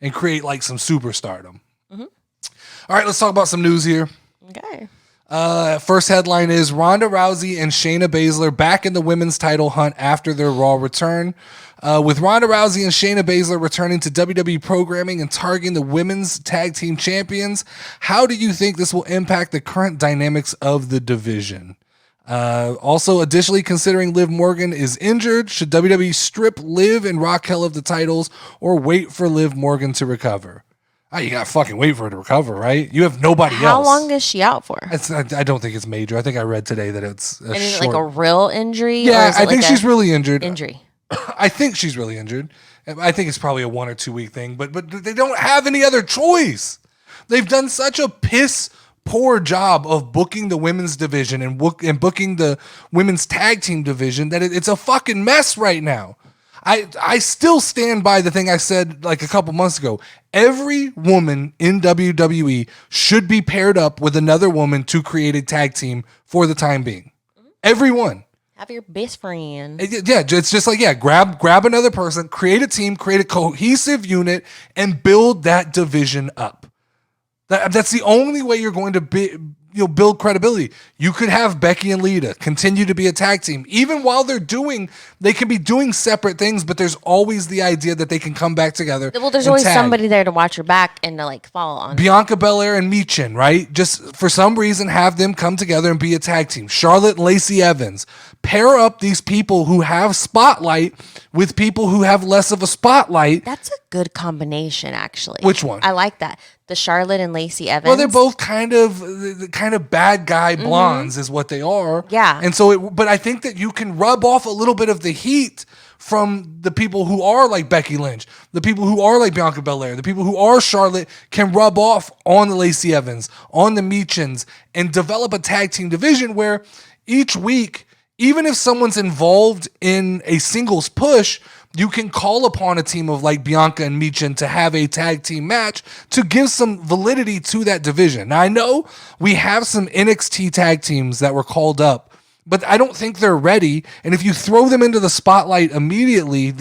and create like some superstardom. Mm-hmm. All right, let's talk about some news here. Okay. First headline is Ronda Rousey and Shayna Baszler back in the women's title hunt after their Raw return. With Ronda Rousey and Shayna Baszler returning to WWE programming and targeting the women's tag team champions, how do you think this will impact the current dynamics of the division? Also, additionally, considering Liv Morgan is injured, should WWE strip Liv and Raquel of the titles or wait for Liv Morgan to recover? You gotta fucking wait for her to recover, right? You have nobody else. How long is she out for? I don't think it's major. I think I read today that it's and is it like a real injury? Yeah, I think she's really injured. Injury. I think she's really injured. I think it's probably a 1 or 2 week thing, but they don't have any other choice. They've done such a piss poor job of booking the women's division and booking the women's tag team division that it's a fucking mess right now. I still stand by the thing I said like a couple months ago. Every woman in WWE should be paired up with another woman to create a tag team for the time being. Everyone. Have your best friend. Yeah, it's just like, grab another person, create a team, create a cohesive unit, and build that division up. That's the only way you're going to build credibility. You could have Becky and Lita continue to be a tag team. Even while they can be doing separate things, but there's always the idea that they can come back together. Well, there's always somebody there to watch your back and to like follow on. Bianca Belair and Michin, right? Just for some reason, have them come together and be a tag team. Charlotte and Lacey Evans. Pair up these people who have spotlight with people who have less of a spotlight. That's a good combination, actually. Which one? I like that. The Charlotte and Lacey Evans. Well, they're both kind of bad guy blondes is what they are. Yeah. And so, but I think that you can rub off a little bit of the heat from the people who are like Becky Lynch, the people who are like Bianca Belair, the people who are Charlotte can rub off on the Lacey Evans, on the Michins, and develop a tag team division where each week, even if someone's involved in a singles push, you can call upon a team of like Bianca and Michin to have a tag team match to give some validity to that division. Now, I know we have some NXT tag teams that were called up, but I don't think they're ready. And if you throw them into the spotlight immediately,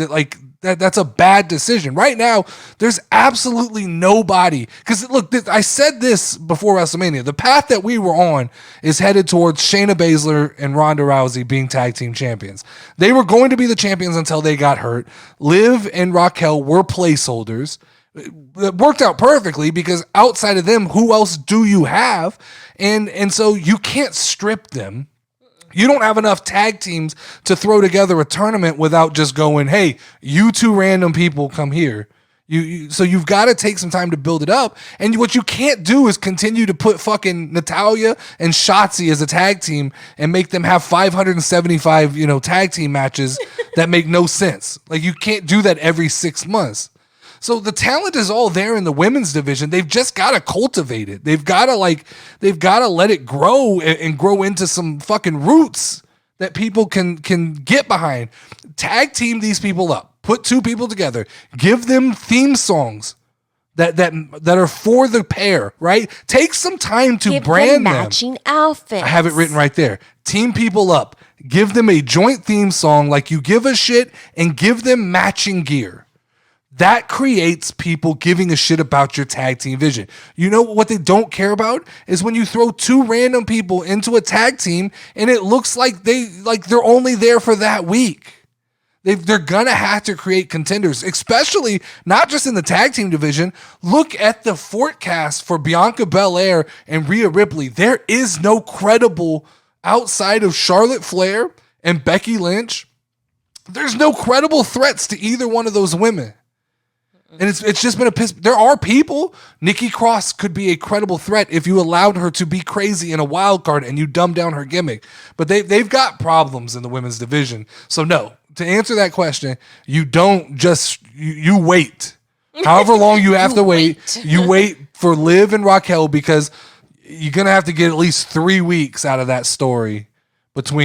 that's a bad decision. Right now, there's absolutely nobody. Because look, I said this before WrestleMania. The path that we were on is headed towards Shayna Baszler and Ronda Rousey being tag team champions. They were going to be the champions until they got hurt. Liv and Raquel were placeholders. It worked out perfectly because outside of them, who else do you have? And so you can't strip them. You don't have enough tag teams to throw together a tournament without just going, hey, you two random people come here. So you've got to take some time to build it up. And what you can't do is continue to put fucking Natalya and Shotzi as a tag team and make them have 575, tag team matches that make no sense. Like you can't do that every 6 months. So the talent is all there in the women's division. They've just got to cultivate it. They've got to let it grow and grow into some fucking roots that people can get behind. Tag team these people up. Put two people together. Give them theme songs that are for the pair, right? Take some time to brand them. Matching outfits. I have it written right there. Team people up. Give them a joint theme song like you give a shit and give them matching gear. That creates people giving a shit about your tag team vision. You know what they don't care about is when you throw two random people into a tag team and it looks like they're only there for that week. They're gonna have to create contenders, especially not just in the tag team division. Look at the forecast for Bianca Belair and Rhea Ripley. There is no credible outside of Charlotte Flair and Becky Lynch. There's no credible threats to either one of those women. And it's just been a piss. There are people. Nikki Cross could be a credible threat if you allowed her to be crazy in a wild card and you dumb down her gimmick. But they've got problems in the women's division. So no, to answer that question, you don't just you wait. However long you have to wait, you wait for Liv and Raquel because you're gonna have to get at least 3 weeks out of that story between